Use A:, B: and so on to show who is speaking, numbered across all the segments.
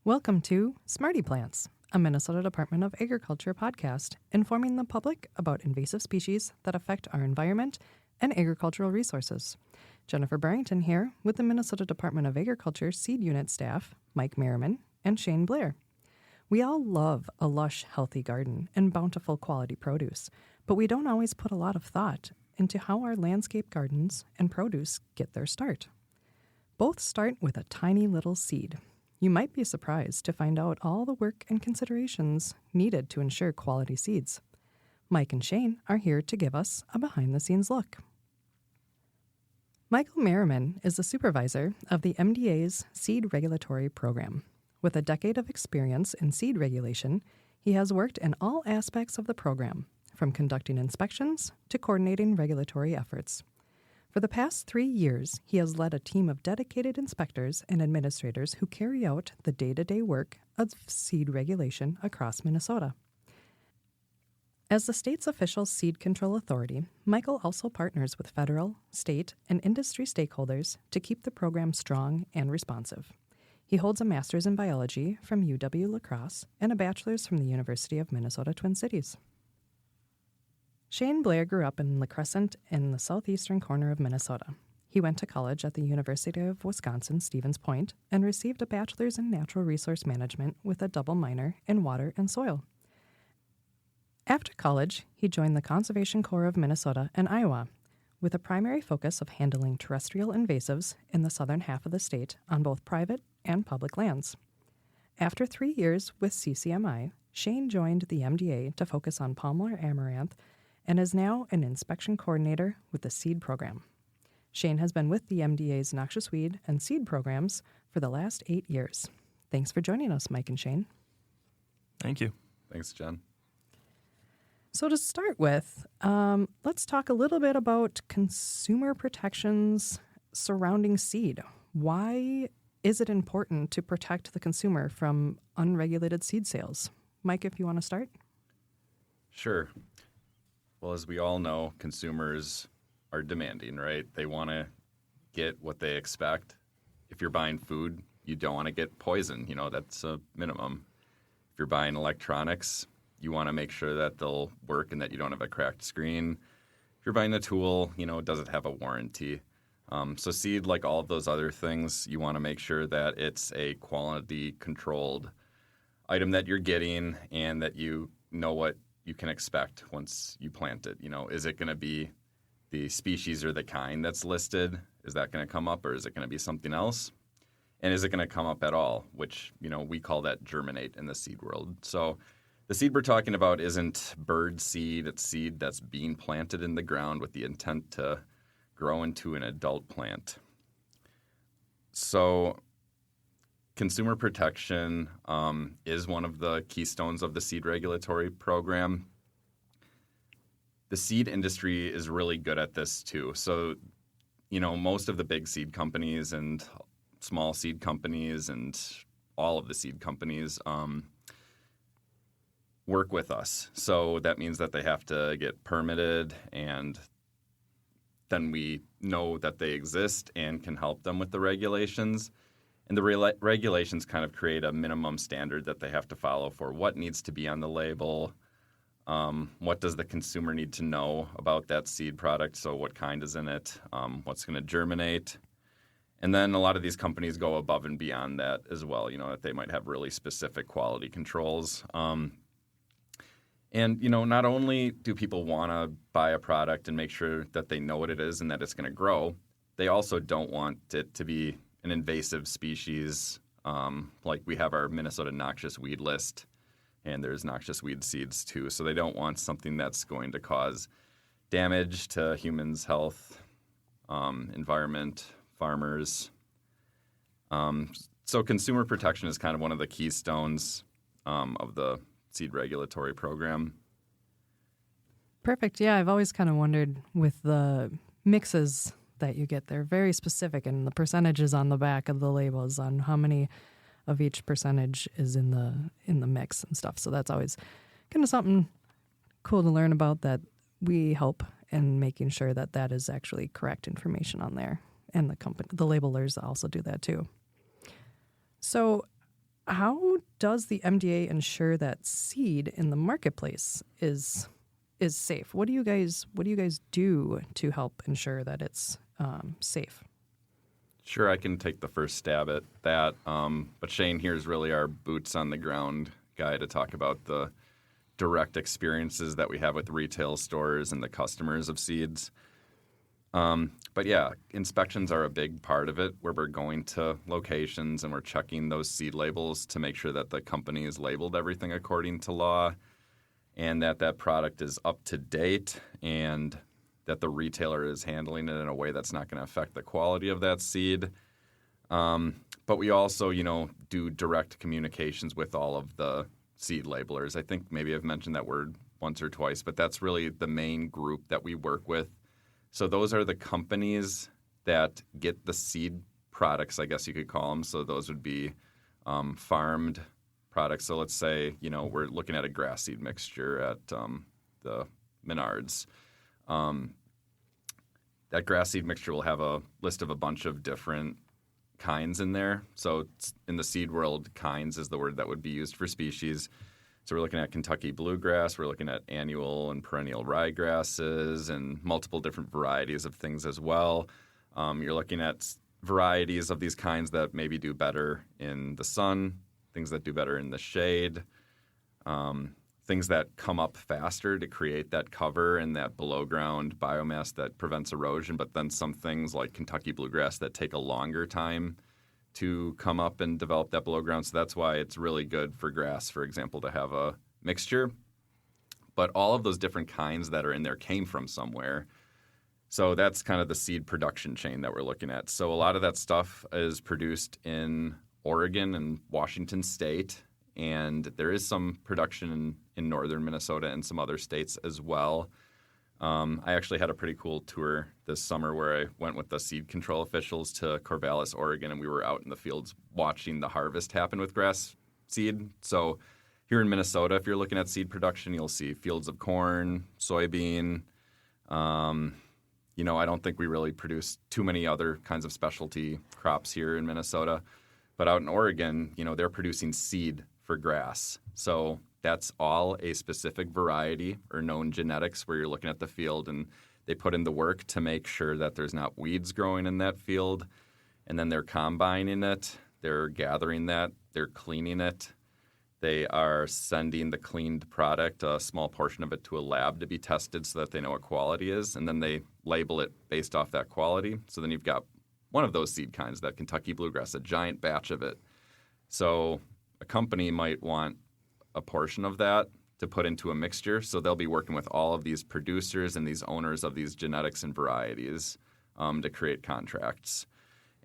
A: Welcome to Smarty Plants, a Minnesota Department of Agriculture podcast informing the public about invasive species that affect our environment and agricultural resources. Jennifer Barrington here with the Minnesota Department of Agriculture Seed Unit staff, Mike Merriman and Shane Blair. We all love a lush, healthy garden and bountiful quality produce, but we don't always put a lot of thought into how our landscape gardens and produce get their start. Both start with a tiny little seed. You might be surprised to find out all the work and considerations needed to ensure quality seeds. Mike and Shane are here to give us a behind-the-scenes look. Michael Merriman is the supervisor of the MDA's Seed Regulatory Program. With a decade of experience in seed regulation, he has worked in all aspects of the program, from conducting inspections to coordinating regulatory efforts. For the past 3 years, he has led a team of dedicated inspectors and administrators who carry out the day-to-day work of seed regulation across Minnesota. As the state's official seed control authority, Michael also partners with federal, state, and industry stakeholders to keep the program strong and responsive. He holds a master's in biology from UW-La Crosse and a bachelor's from the University of Minnesota Twin Cities. Shane Blair grew up in La Crescent in the southeastern corner of Minnesota. He went to college at the University of Wisconsin-Stevens Point and received a bachelor's in natural resource management with a double minor in water and soil. After college, he joined the Conservation Corps of Minnesota and Iowa, with a primary focus of handling terrestrial invasives in the southern half of the state on both private and public lands. After 3 years with CCMI, Shane joined the MDA to focus on palmar amaranth and is now an inspection coordinator with the seed program. Shane has been with the MDA's noxious weed and seed programs for the last 8 years. Thanks for joining us, Mike and Shane.
B: Thank you.
C: Thanks, Jen.
A: So to start with, let's talk a little bit about consumer protections surrounding seed. Why is it important to protect the consumer from unregulated seed sales? Mike, if you want to start.
C: Sure. Well, as we all know, consumers are demanding, right? They want to get what they expect. If you're buying food, you don't want to get poison. That's a minimum. If you're buying electronics, you want to make sure that they'll work and that you don't have a cracked screen. If you're buying a tool, does it have a warranty? So seed, like all of those other things, you want to make sure that it's a quality-controlled item that you're getting and that you know what you can expect once you plant it. Is it going to be the species or the kind that's listed? Is that going to come up, or is it going to be something else? And is it going to come up at all, which, we call that germinate in the seed world. So the seed we're talking about isn't bird seed. It's seed that's being planted in the ground with the intent to grow into an adult plant. So consumer protection is one of the keystones of the seed regulatory program. The seed industry is really good at this too. So, most of the big seed companies and small seed companies and all of the seed companies work with us. So that means that they have to get permitted, and then we know that they exist and can help them with the regulations. And the regulations kind of create a minimum standard that they have to follow for what needs to be on the label, what does the consumer need to know about that seed product, so what kind is in it, what's going to germinate. And then a lot of these companies go above and beyond that as well, that they might have really specific quality controls. And, not only do people want to buy a product and make sure that they know what it is and that it's going to grow, they also don't want it to be an invasive species. Like we have our Minnesota noxious weed list, and there's noxious weed seeds too. So they don't want something that's going to cause damage to humans' health, environment, farmers. So consumer protection is kind of one of the keystones of the seed regulatory program.
A: Perfect. Yeah, I've always kind of wondered with the mixes that you get, they're very specific, and the percentages on the back of the labels on how many of each percentage is in the mix and stuff. So that's always kind of something cool to learn about, that we help in making sure that that is actually correct information on there. And the labelers also do that too. So How does the MDA ensure that seed in the marketplace is safe? What do you guys do to help ensure that it's safe?
C: Sure, I can take the first stab at that. But Shane here is really our boots on the ground guy to talk about the direct experiences that we have with retail stores and the customers of seeds. But yeah, inspections are a big part of it, where we're going to locations and we're checking those seed labels to make sure that the company has labeled everything according to law and that product is up to date and that the retailer is handling it in a way that's not going to affect the quality of that seed. But we also, do direct communications with all of the seed labelers. I think maybe I've mentioned that word once or twice, but that's really the main group that we work with. So those are the companies that get the seed products, I guess you could call them. So those would be farmed products. So let's say, we're looking at a grass seed mixture at the Menards. That grass seed mixture will have a list of a bunch of different kinds in there. So in the seed world, kinds is the word that would be used for species. So we're looking at Kentucky bluegrass, we're looking at annual and perennial ryegrasses and multiple different varieties of things as well. You're looking at varieties of these kinds that maybe do better in the sun, things that do better in the shade, things that come up faster to create that cover and that below-ground biomass that prevents erosion, but then some things like Kentucky bluegrass that take a longer time to come up and develop that below ground. So that's why it's really good for grass, for example, to have a mixture. But all of those different kinds that are in there came from somewhere. So that's kind of the seed production chain that we're looking at. So a lot of that stuff is produced in Oregon and Washington State, and there is some production in northern Minnesota and some other states as well. I actually had a pretty cool tour this summer where I went with the seed control officials to Corvallis, Oregon, and we were out in the fields watching the harvest happen with grass seed. So here in Minnesota, if you're looking at seed production, you'll see fields of corn, soybean. I don't think we really produce too many other kinds of specialty crops here in Minnesota. But out in Oregon, they're producing seed for grass. So that's all a specific variety or known genetics where you're looking at the field and they put in the work to make sure that there's not weeds growing in that field. And then they're combining it, they're gathering that, they're cleaning it. They are sending the cleaned product, a small portion of it, to a lab to be tested so that they know what quality is. And then they label it based off that quality. So then you've got one of those seed kinds, that Kentucky bluegrass, a giant batch of it. So a company might want a portion of that to put into a mixture. So they'll be working with all of these producers and these owners of these genetics and varieties to create contracts.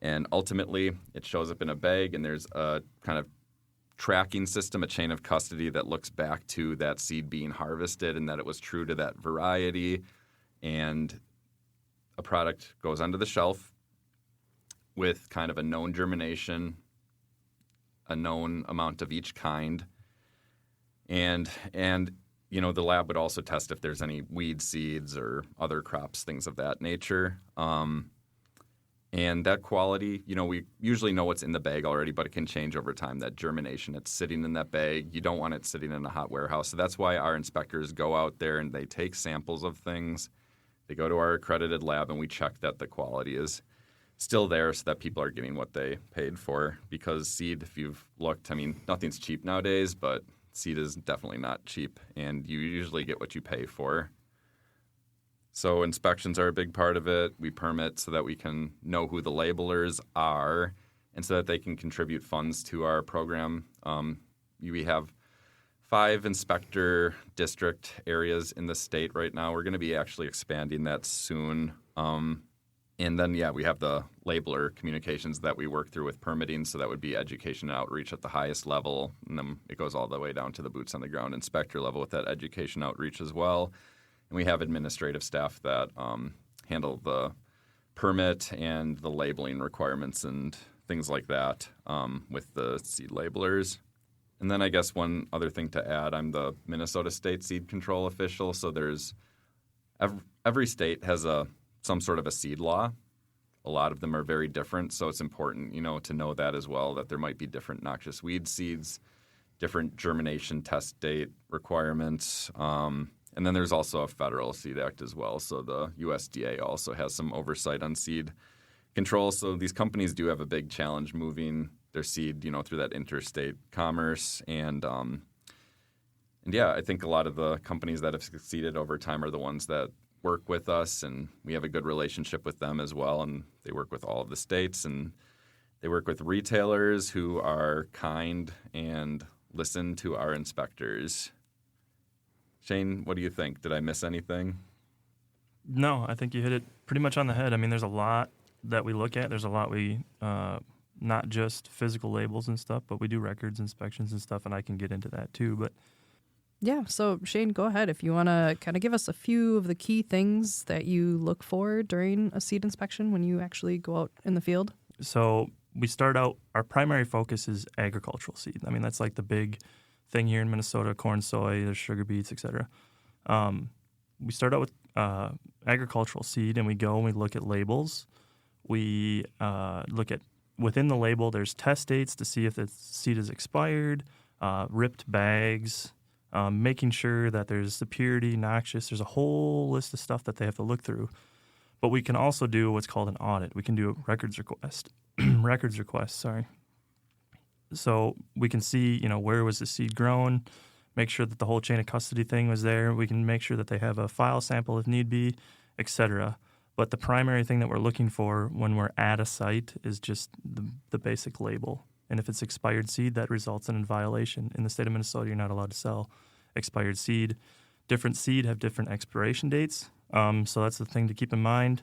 C: And ultimately, it shows up in a bag, and there's a kind of tracking system, a chain of custody that looks back to that seed being harvested and that it was true to that variety. And a product goes onto the shelf with kind of a known germination, a known amount of each kind. And the lab would also test if there's any weed seeds or other crops, things of that nature. And that quality, we usually know what's in the bag already, but it can change over time. That germination, it's sitting in that bag. You don't want it sitting in a hot warehouse. So that's why our inspectors go out there and they take samples of things. They go to our accredited lab and we check that the quality is still there so that people are getting what they paid for. Because seed, if you've looked, nothing's cheap nowadays, but seed is definitely not cheap, and you usually get what you pay for. So inspections are a big part of it. We permit so that we can know who the labelers are and so that they can contribute funds to our program. We have 5 inspector district areas in the state right now. We're going to be actually expanding that soon. And then, we have the labeler communications that we work through with permitting. So that would be education and outreach at the highest level. And then it goes all the way down to the boots on the ground inspector level with that education outreach as well. And we have administrative staff that handle the permit and the labeling requirements and things like that with the seed labelers. And then I guess one other thing to add, I'm the Minnesota State Seed Control Official. So there's every state has some sort of a seed law. a lot of them are very different. So it's important, to know that as well, that there might be different noxious weed seeds, different germination test date requirements. And then there's also a federal seed act as well. So the USDA also has some oversight on seed control. So these companies do have a big challenge moving their seed, through that interstate commerce. And yeah, I think a lot of the companies that have succeeded over time are the ones that work with us, and we have a good relationship with them as well. And they work with all of the states, and they work with retailers who are kind and listen to our inspectors. Shane, what do you think? Did I miss anything?
B: No, I think you hit it pretty much on the head. I mean, there's a lot that we look at. There's a lot not just physical labels and stuff, but we do records, inspections and stuff, and I can get into that too. But
A: yeah, so Shane, go ahead. If you want to kind of give us a few of the key things that you look for during a seed inspection when you actually go out in the field.
B: So we start out, our primary focus is agricultural seed. I mean, that's like the big thing here in Minnesota, corn, soy, there's sugar beets, etc. We start out with agricultural seed, and we go and we look at labels. We look at, within the label, there's test dates to see if the seed is expired, ripped bags, making sure that there's the purity, noxious. There's a whole list of stuff that they have to look through. But we can also do what's called an audit. We can do a records request. So we can see, where was the seed grown, make sure that the whole chain of custody thing was there. We can make sure that they have a file sample if need be, etc. But the primary thing that we're looking for when we're at a site is just the basic label. And if it's expired seed, that results in a violation. In the state of Minnesota, you're not allowed to sell expired seed. Different seed have different expiration dates, so that's the thing to keep in mind.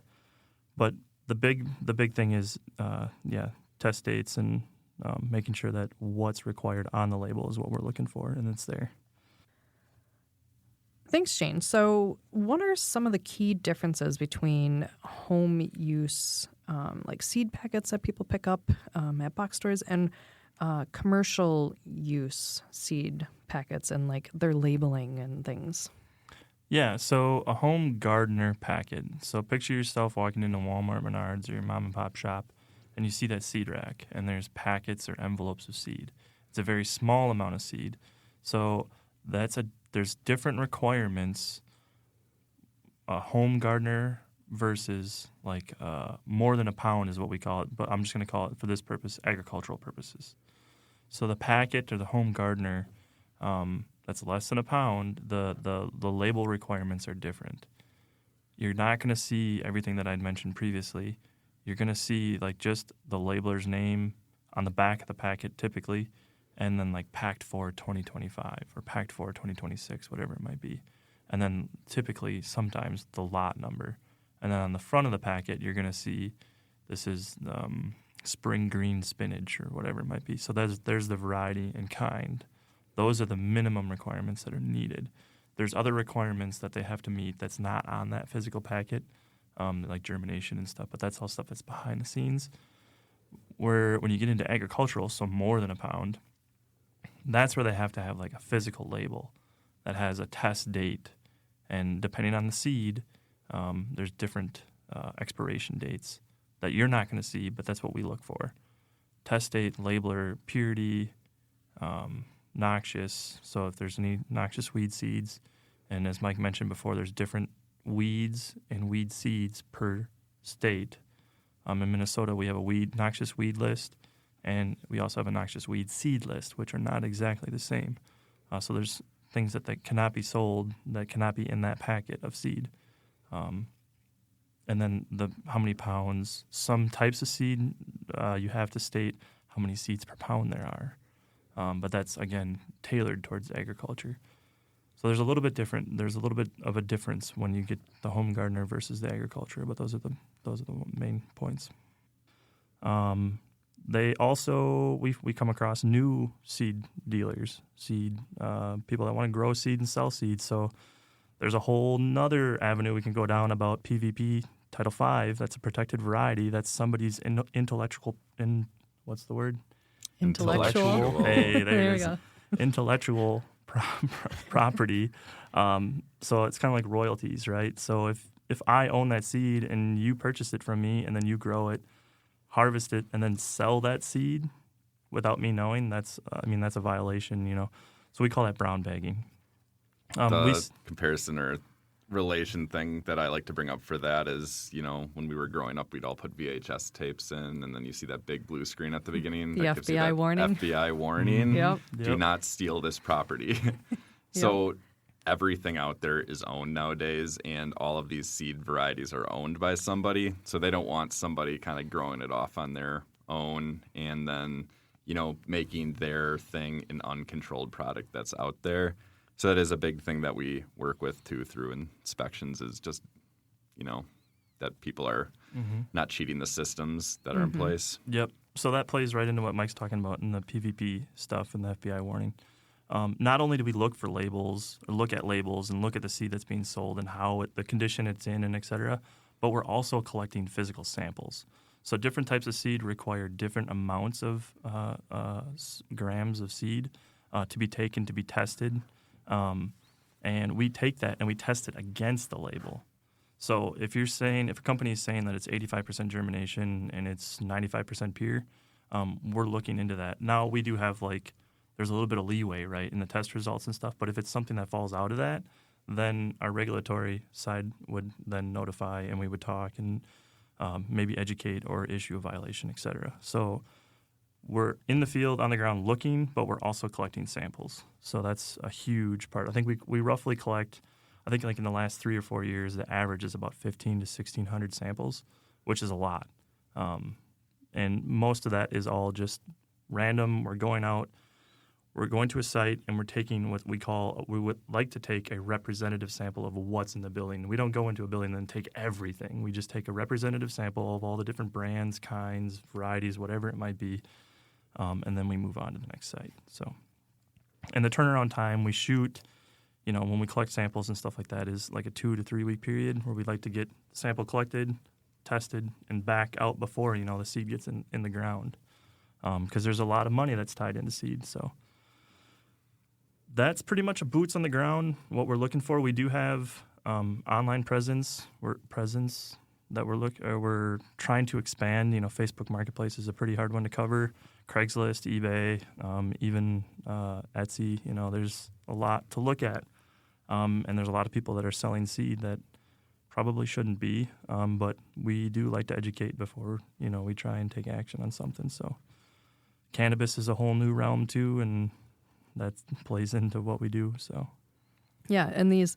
B: But the big thing is, test dates and making sure that what's required on the label is what we're looking for, and it's there.
A: Thanks, Shane. So what are some of the key differences between home use, like seed packets that people pick up at box stores, and commercial use seed packets and like their labeling and things?
B: Yeah, so a home gardener packet. So picture yourself walking into Walmart, Menards, or your mom and pop shop, and you see that seed rack, and there's packets or envelopes of seed. It's a very small amount of seed. So there's different requirements, a home gardener versus like more than a pound is what we call it, but I'm just going to call it for this purpose, agricultural purposes. So the packet or the home gardener, that's less than a pound, the label requirements are different. You're not going to see everything that I'd mentioned previously. You're going to see like just the labeler's name on the back of the packet typically, and then like packed for 2025 or packed for 2026, whatever it might be. And then typically sometimes the lot number. And then on the front of the packet, you're going to see this is spring green spinach or whatever it might be. So there's the variety and kind. Those are the minimum requirements that are needed. There's other requirements that they have to meet that's not on that physical packet, like germination and stuff, but that's all stuff that's behind the scenes. Where when you get into agricultural, so more than a pound, that's where they have to have like a physical label that has a test date. And depending on the seed, there's different expiration dates that you're not going to see, but that's what we look for. Test date, labeler, purity, noxious. So if there's any noxious weed seeds, and as Mike mentioned before, there's different weeds and weed seeds per state. In Minnesota, we have a noxious weed list, and we also have a noxious weed seed list, which are not exactly the same. So there's things that cannot be sold, that cannot be in that packet of seed. And then how many pounds. Some types of seed, you have to state how many seeds per pound there are. But that's, again, tailored towards agriculture. So there's a little bit different. There's a little bit of a difference when you get the home gardener versus the agriculture, but those are the main points. They also we come across new seed dealers, people that want to grow seed and sell seed. So there's a whole nother avenue we can go down about PVP Title V. That's a protected variety. That's somebody's intellectual. What's the word?
A: Intellectual.
B: Hey, there it
A: we
B: is.
A: go.
B: Intellectual property. So it's kind of like royalties, right? So if if I own that seed and you purchase it from me and then you grow it, harvest it, and then sell that seed without me knowing, that's a violation, So we call that brown bagging.
C: The comparison or relation thing that I like to bring up for that is, when we were growing up, we'd all put VHS tapes in, and then you see that big blue screen at the beginning.
A: The
C: that gives you
A: FBI
C: that
A: warning.
C: FBI warning.
A: Yep.
C: Do not steal this property. So everything out there is owned nowadays, and all of these seed varieties are owned by somebody. So they don't want somebody kind of growing it off on their own and then, making their thing an uncontrolled product that's out there. So that is a big thing that we work with, too, through inspections is just, that people are not cheating the systems that are in place.
B: Yep. So that plays right into what Mike's talking about in the PVP stuff and the FBI warning. Not only do we look at labels and look at the seed that's being sold and the condition it's in and et cetera, but we're also collecting physical samples. So different types of seed require different amounts of grams of seed to be taken to be tested. And we take that and we test it against the label. So if a company is saying that it's 85% germination and it's 95% pure, we're looking into that. Now we do have there's a little bit of leeway, right, in the test results and stuff. But if it's something that falls out of that, then our regulatory side would then notify and we would talk and maybe educate or issue a violation, et cetera. So we're in the field on the ground looking, but we're also collecting samples. So that's a huge part. I think we roughly collect, in the last 3 or 4 years, the average is about 1,500 to 1,600 samples, which is a lot. And most of that is all just random. We're going to a site and we're taking we would like to take a representative sample of what's in the building. We don't go into a building and take everything. We just take a representative sample of all the different brands, kinds, varieties, whatever it might be. And then we move on to the next site. So, and the turnaround time we shoot, when we collect samples and stuff like that, is like a 2 to 3 week period where we'd like to get sample collected, tested, and back out before the seed gets in the ground, because there's a lot of money that's tied into seed. So that's pretty much a boots on the ground. What we're looking for, we do have online presence. That we're trying to expand. Facebook Marketplace is a pretty hard one to cover. Craigslist, eBay, even Etsy. There's a lot to look at, and there's a lot of people that are selling seed that probably shouldn't be. But we do like to educate before we try and take action on something. So cannabis is a whole new realm too, and that plays into what we do. So
A: yeah, and these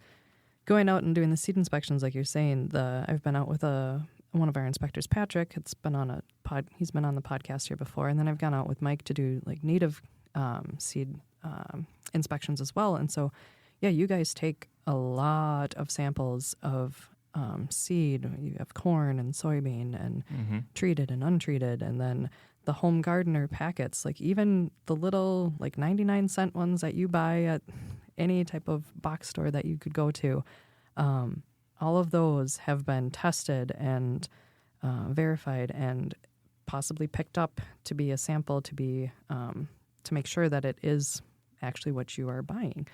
A: going out and doing the seed inspections, like you're saying, I've been out with one of our inspectors, Patrick. He's been on the podcast here before, and then I've gone out with Mike to do native seed inspections as well. And so, yeah, you guys take a lot of samples of seed. You have corn and soybean and treated and untreated, and then the home gardener packets, even the little 99-cent ones that you buy at any type of box store that you could go to. All of those have been tested and verified and possibly picked up to be a sample to make sure that it is actually what you are buying.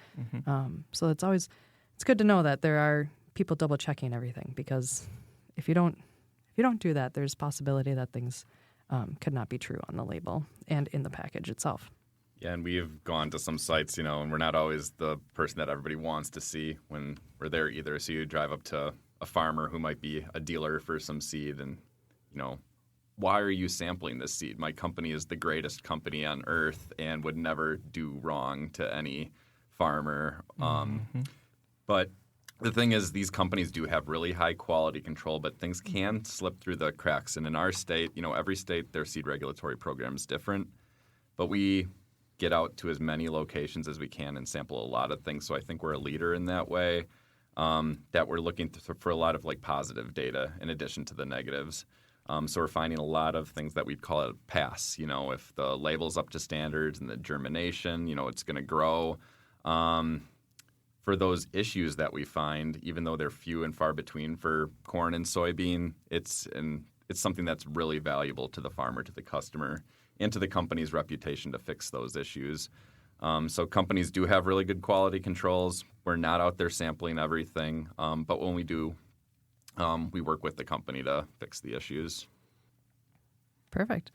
A: So it's good to know that there are people double checking everything, because if you don't do that, there's possibility that things could not be true on the label and in the package itself.
C: Yeah, and we've gone to some sites, and we're not always the person that everybody wants to see when we're there either. So you drive up to a farmer who might be a dealer for some seed and, why are you sampling this seed? My company is the greatest company on earth and would never do wrong to any farmer. But the thing is, these companies do have really high quality control, but things can slip through the cracks. And in our state, every state, their seed regulatory program is different. But we get out to as many locations as we can and sample a lot of things. So I think we're a leader in that way, that we're looking for a lot of positive data in addition to the negatives. So we're finding a lot of things that we'd call it a pass. If the label's up to standards and the germination, it's going to grow. For those issues that we find, even though they're few and far between for corn and soybean, it's something that's really valuable to the farmer, to the customer, and to the company's reputation to fix those issues. So companies do have really good quality controls. We're not out there sampling everything, but when we do we work with the company to fix the issues.
A: Perfect.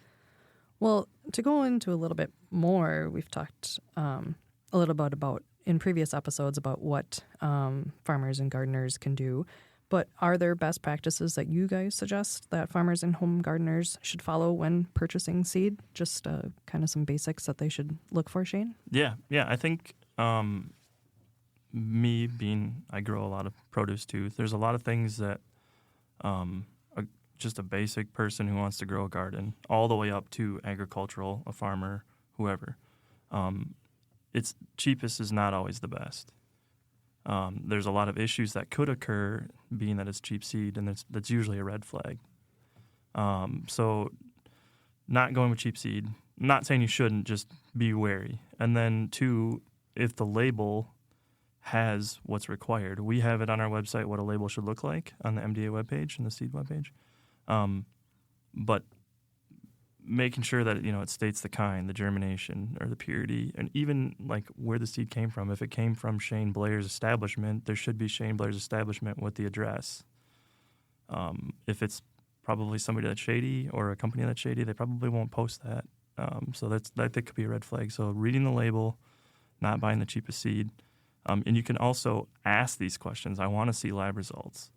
A: Well, to go into a little bit more, we've talked a little bit about in previous episodes about what farmers and gardeners can do. But are there best practices that you guys suggest that farmers and home gardeners should follow when purchasing seed? Just kind of some basics that they should look for, Shane?
B: Yeah. I think I grow a lot of produce too. There's a lot of things that just a basic person who wants to grow a garden, all the way up to agricultural, a farmer, whoever. It's cheapest is not always the best. There's a lot of issues that could occur being that it's cheap seed, and that's usually a red flag. So not going with cheap seed. I'm not saying you shouldn't, just be wary. And then two, if the label has what's required. We have it on our website what a label should look like on the MDA webpage and the seed webpage. But making sure that it states the kind, the germination, or the purity, and even like where the seed came from. If it came from Shane Blair's establishment, there should be Shane Blair's establishment with the address. If it's probably somebody that's shady or a company that's shady, they probably won't post that. So that could be a red flag. So reading the label, not buying the cheapest seed. And you can also ask these questions. I want to see lab results.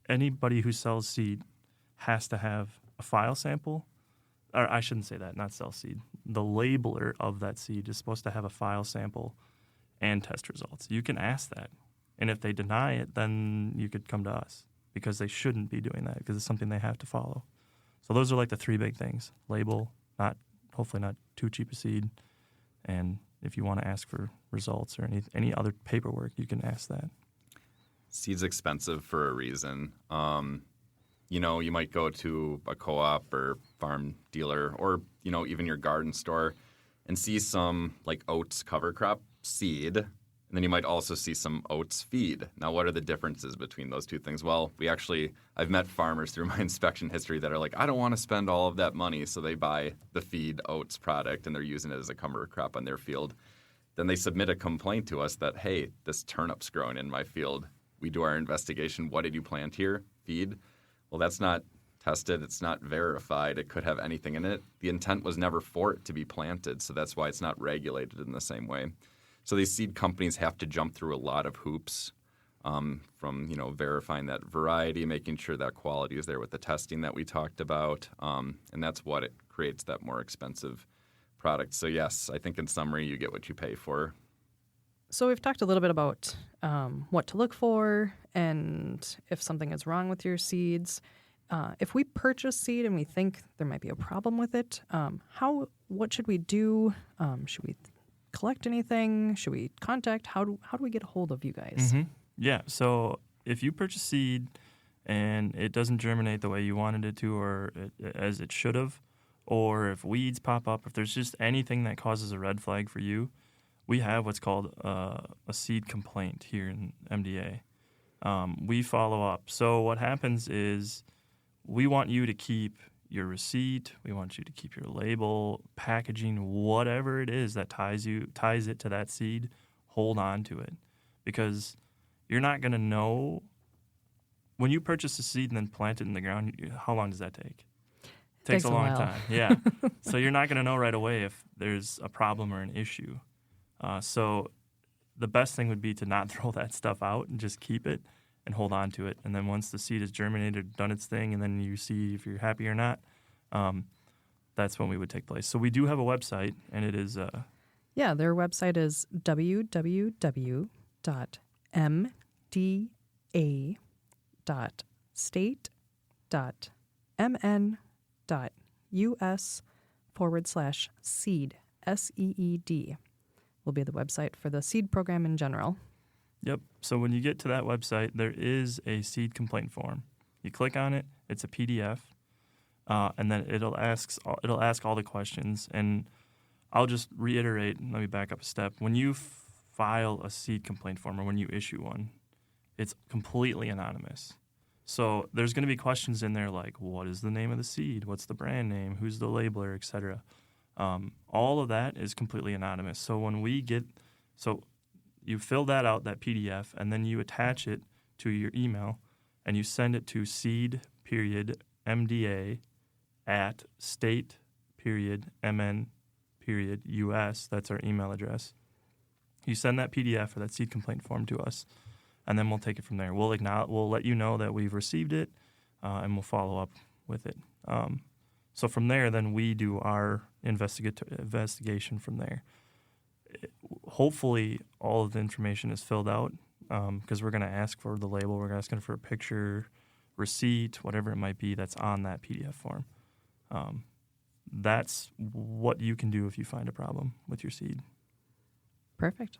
B: Anybody who sells seed has to have a file sample. Or I shouldn't say that, not sell seed. The labeler of that seed is supposed to have a file sample and test results. You can ask that. And if they deny it, then you could come to us because they shouldn't be doing that because it's something they have to follow. So those are like the three big things. Label, hopefully not too cheap a seed. And if you want to ask for results or any other paperwork, you can ask that.
C: Seed's expensive for a reason. You might go to a co-op or farm dealer or, even your garden store and see some like oats cover crop seed. And then you might also see some oats feed. Now, what are the differences between those two things? Well, I've met farmers through my inspection history that are like, I don't want to spend all of that money. So they buy the feed oats product and they're using it as a cover crop on their field. Then they submit a complaint to us that, hey, this turnip's growing in my field. We do our investigation. What did you plant here? Feed. Well, that's not tested. It's not verified. It could have anything in it. The intent was never for it to be planted, so that's why it's not regulated in the same way. So these seed companies have to jump through a lot of hoops from verifying that variety, making sure that quality is there with the testing that we talked about, and that's what it creates that more expensive product. So yes, I think in summary, you get what you pay for.
A: So we've talked a little bit about what to look for and if something is wrong with your seeds. If we purchase seed and we think there might be a problem with it, what should we do? Should we collect anything? Should we contact? How do we get a hold of you guys?
B: Mm-hmm. Yeah, so if you purchase seed and it doesn't germinate the way you wanted it to or as it should have, or if weeds pop up, if there's just anything that causes a red flag for you, we have what's called a seed complaint here in MDA. We follow up. So what happens is we want you to keep your receipt. We want you to keep your label, packaging, whatever it is that ties it to that seed. Hold on to it because you're not going to know when you purchase a seed and then plant it in the ground. How long does that take? It takes a long time. Yeah. So you're not going to know right away if there's a problem or an issue. So the best thing would be to not throw that stuff out and just keep it and hold on to it. And then once the seed is germinated, done its thing, and then you see if you're happy or not, that's when we would take place. So we do have a website, and it is...
A: their website is www.mda.state.mn.us/seed, SEED. Will be the website for the seed program in general.
B: Yep. So when you get to that website, there is a seed complaint form. You click on it. It's a PDF, and then it'll ask all the questions. And I'll just reiterate. Let me back up a step. When you file a seed complaint form or when you issue one, it's completely anonymous. So there's going to be questions in there like, what is the name of the seed? What's the brand name? Who's the labeler, et cetera. All of that is completely anonymous. So when you fill that out, that PDF, and then you attach it to your email, and you send it to seed.mda@state.mn.us. That's our email address. You send that PDF or that seed complaint form to us, and then we'll take it from there. We'll let you know that we've received it, and we'll follow up with it. So from there, then we do our investigation from there. Hopefully, all of the information is filled out because we're going to ask for the label. We're asking for a picture, receipt, whatever it might be that's on that PDF form. That's what you can do if you find a problem with your seed.
A: Perfect.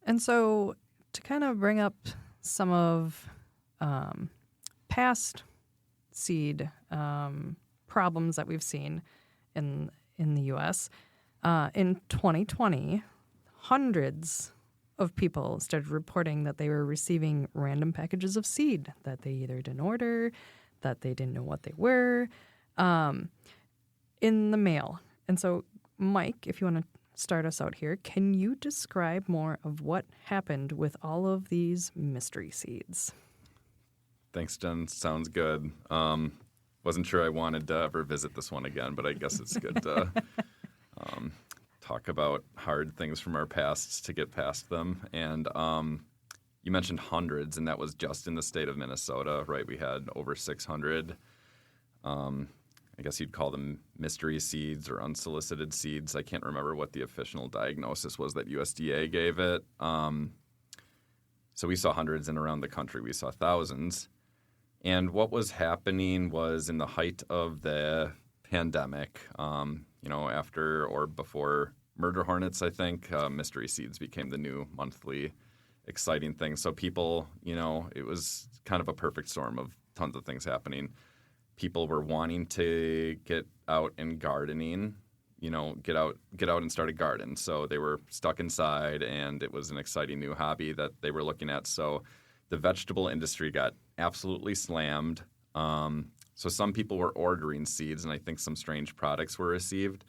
A: And so to kind of bring up some of past seed problems that we've seen in the U.S., in 2020, hundreds of people started reporting that they were receiving random packages of seed that they either didn't order, that they didn't know what they were, in the mail. And so, Mike, if you want to start us out here, can you describe more of what happened with all of these mystery seeds?
C: Thanks, Jen. Sounds good. Wasn't sure I wanted to ever visit this one again, but I guess it's good to talk about hard things from our pasts to get past them. And you mentioned hundreds, and that was just in the state of Minnesota, right? We had over 600. I guess you'd call them mystery seeds or unsolicited seeds. I can't remember what the official diagnosis was that USDA gave it. So we saw hundreds, and around the country we saw thousands. And what was happening was in the height of the pandemic, after or before murder hornets, I think, mystery seeds became the new monthly exciting thing. So people, it was kind of a perfect storm of tons of things happening. People were wanting to get out and gardening, get out and start a garden. So they were stuck inside, and it was an exciting new hobby that they were looking at. So the vegetable industry got absolutely slammed. So some people were ordering seeds, and I think some strange products were received.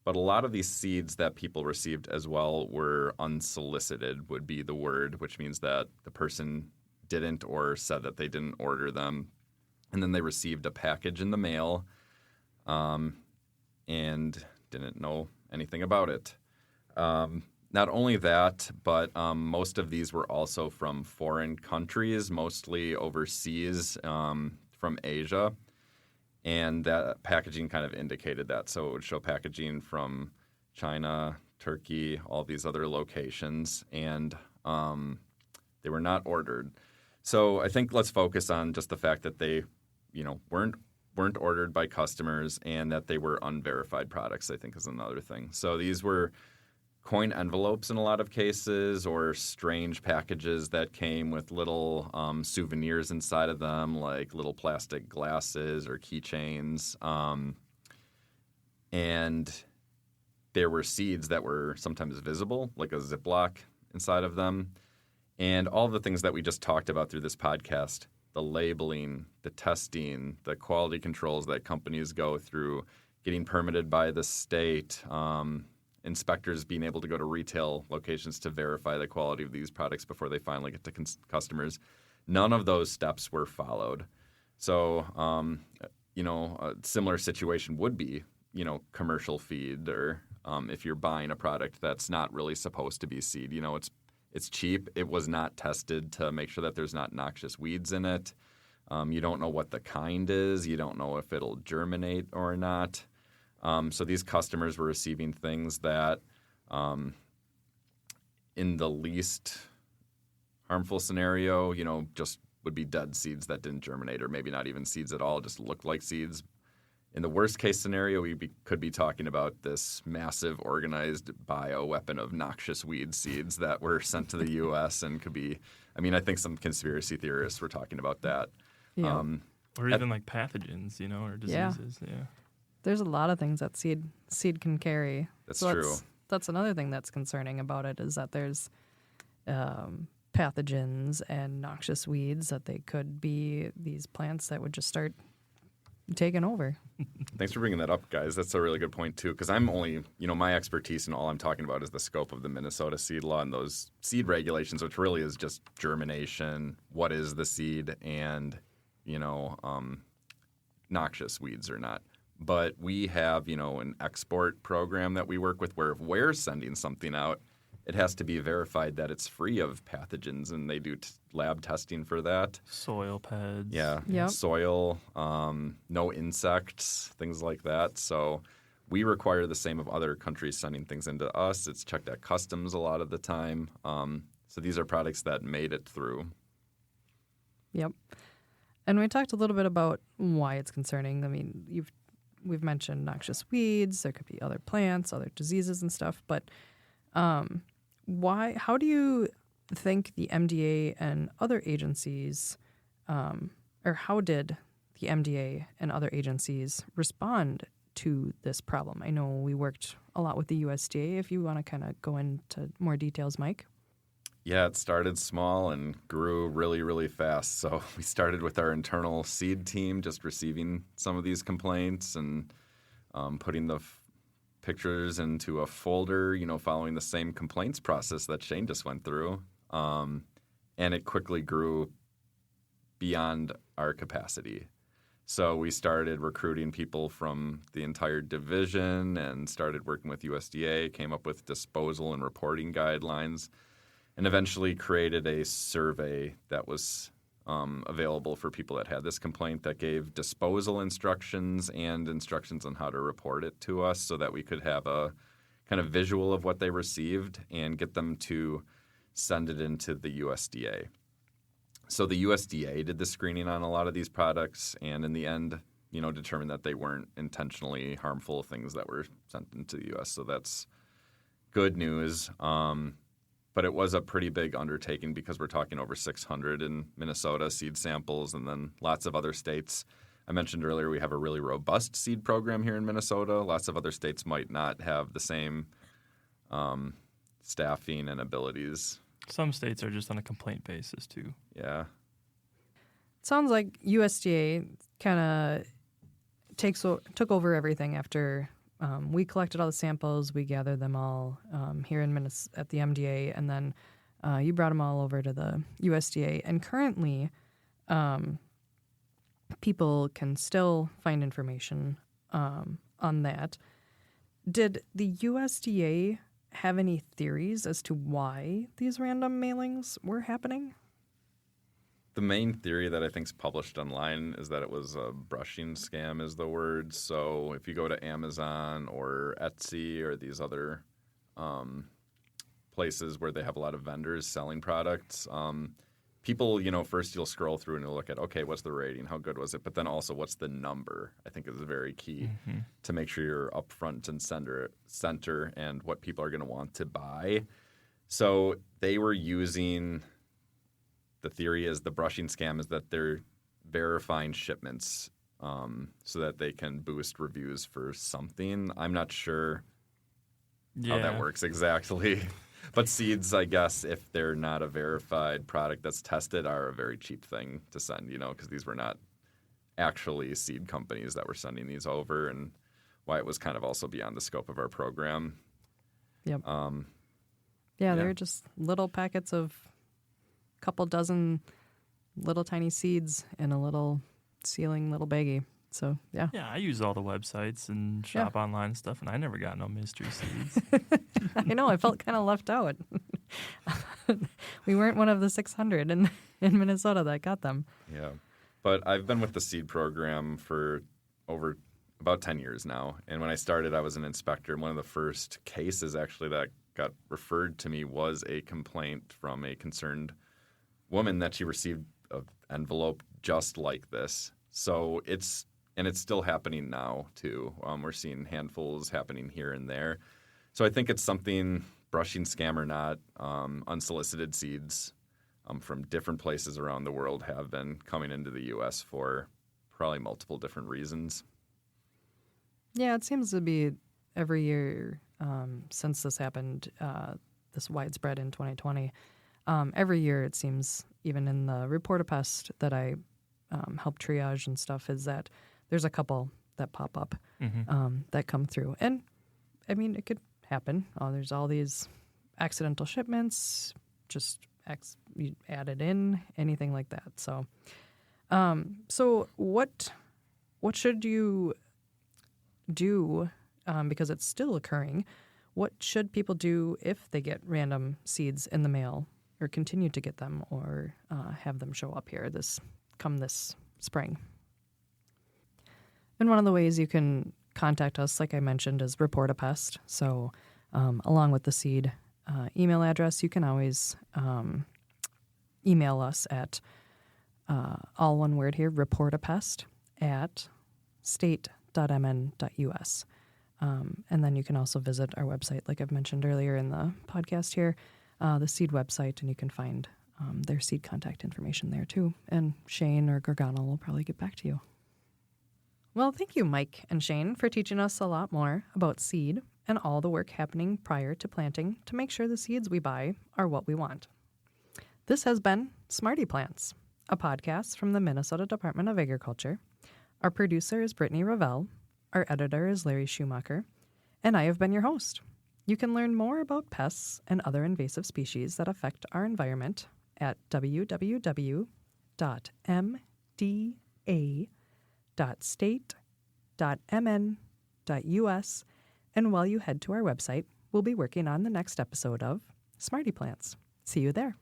C: But a lot of these seeds that people received as well were unsolicited, would be the word, which means that the person didn't or said that they didn't order them. And then they received a package in the mail and didn't know anything about it. Not only that, but most of these were also from foreign countries, mostly overseas from Asia. And that packaging kind of indicated that. So it would show packaging from China, Turkey, all these other locations, and they were not ordered. So I think let's focus on just the fact that they, weren't ordered by customers, and that they were unverified products, I think, is another thing. So these were coin envelopes in a lot of cases, or strange packages that came with little souvenirs inside of them, like little plastic glasses or keychains. And there were seeds that were sometimes visible, like a Ziploc inside of them. And all the things that we just talked about through this podcast, the labeling, the testing, the quality controls that companies go through, getting permitted by the state, inspectors being able to go to retail locations to verify the quality of these products before they finally get to customers. None of those steps were followed. So, a similar situation would be, commercial feed, or if you're buying a product that's not really supposed to be seed. It's cheap. It was not tested to make sure that there's not noxious weeds in it. You don't know what the kind is. You don't know if it'll germinate or not. So these customers were receiving things that, in the least harmful scenario, just would be dead seeds that didn't germinate, or maybe not even seeds at all, just looked like seeds. In the worst case scenario, could be talking about this massive organized bioweapon of noxious weed seeds that were sent to the U.S. and could be, I think some conspiracy theorists were talking about that.
A: Yeah.
B: Or even like pathogens, or diseases. Yeah.
A: There's a lot of things that seed can carry.
C: That's
A: so
C: true.
A: That's another thing that's concerning about it, is that there's pathogens and noxious weeds, that they could be these plants that would just start taking over.
C: Thanks for bringing that up, guys. That's a really good point, too, because I'm only, my expertise and all I'm talking about is the scope of the Minnesota seed law and those seed regulations, which really is just germination, what is the seed, and, noxious weeds or not. But we have, an export program that we work with where if we're sending something out, it has to be verified that it's free of pathogens, and they do lab testing for that.
B: Soil pads.
C: Yeah,
A: Yep.
C: soil, no insects, things like that. So we require the same of other countries sending things into us. It's checked at customs a lot of the time. So these are products that made it through.
A: Yep. And we talked a little bit about why it's concerning. I mean, we've mentioned noxious weeds. There could be other plants, other diseases and stuff. But why? How do you think the MDA and other agencies, or how did the MDA and other agencies respond to this problem? I know we worked a lot with the USDA. If you want to kind of go into more details, Mike.
C: Yeah, it started small and grew really, really fast. So we started with our internal seed team, just receiving some of these complaints and putting the pictures into a folder, following the same complaints process that Shane just went through. And it quickly grew beyond our capacity. So we started recruiting people from the entire division and started working with USDA, came up with disposal and reporting guidelines, and eventually created a survey that was available for people that had this complaint that gave disposal instructions and instructions on how to report it to us so that we could have a kind of visual of what they received and get them to send it into the USDA. So the USDA did the screening on a lot of these products and in the end, determined that they weren't intentionally harmful things that were sent into the U.S. So that's good news. But it was a pretty big undertaking because we're talking over 600 in Minnesota seed samples and then lots of other states. I mentioned earlier we have a really robust seed program here in Minnesota. Lots of other states might not have the same staffing and abilities.
B: Some states are just on a complaint basis, too.
C: Yeah.
A: It sounds like USDA kind of took over everything after we collected all the samples. We gathered them all here in Minnesota at the MDA, and then you brought them all over to the USDA. And currently, people can still find information on that. Did the USDA have any theories as to why these random mailings were happening?
C: The main theory that I think is published online is that it was a brushing scam is the word. So if you go to Amazon or Etsy or these other places where they have a lot of vendors selling products, people, first you'll scroll through and you'll look at, okay, what's the rating? How good was it? But then also what's the number? I think is very key to make sure you're up front and center and what people are going to want to buy. So they were using... The theory is the brushing scam is that they're verifying shipments so that they can boost reviews for something. I'm not sure how that works exactly. But seeds, I guess, if they're not a verified product that's tested, are a very cheap thing to send, because these were not actually seed companies that were sending these over and why it was kind of also beyond the scope of our program.
A: Yep. Yeah, they're just little packets of couple dozen little tiny seeds in a little little baggie. So, yeah.
B: Yeah, I use all the websites and shop online and stuff, and I never got no mystery seeds.
A: I know. I felt kind of left out. We weren't one of the 600 in Minnesota that got them.
C: Yeah. But I've been with the seed program for over about 10 years now. And when I started, I was an inspector. And one of the first cases actually that got referred to me was a complaint from a concerned woman that she received an envelope just like this. So it's still happening now too. We're seeing handfuls happening here and there. So I think it's something, brushing scam or not, unsolicited seeds from different places around the world have been coming into the U.S. for probably multiple different reasons.
A: Yeah, it seems to be every year since this happened, this widespread in 2020. Every year, it seems, even in the report of pest that I help triage and stuff, is that there's a couple that pop up
B: Mm-hmm.
A: that come through. And I mean, it could happen. There's all these accidental shipments, just you add it in, anything like that. So, so what should you do, because it's still occurring? What should people do if they get random seeds in the mail, or continue to get them, or have them show up here this spring? And one of the ways you can contact us, like I mentioned, is report a pest. So along with the seed email address, you can always email us at all one word here, reportapest@state.mn.us. And then you can also visit our website, like I've mentioned earlier in the podcast here, the seed website, and you can find their seed contact information there too. And Shane or Gargano will probably get back to you. Well, thank you, Mike and Shane, for teaching us a lot more about seed and all the work happening prior to planting to make sure the seeds we buy are what we want. This has been Smarty Plants, a podcast from the Minnesota Department of Agriculture. Our producer is Brittany Ravel. Our editor is Larry Schumacher. And I have been your host. You can learn more about pests and other invasive species that affect our environment at www.mda.state.mn.us. And while you head to our website, we'll be working on the next episode of Smarty Plants. See you there.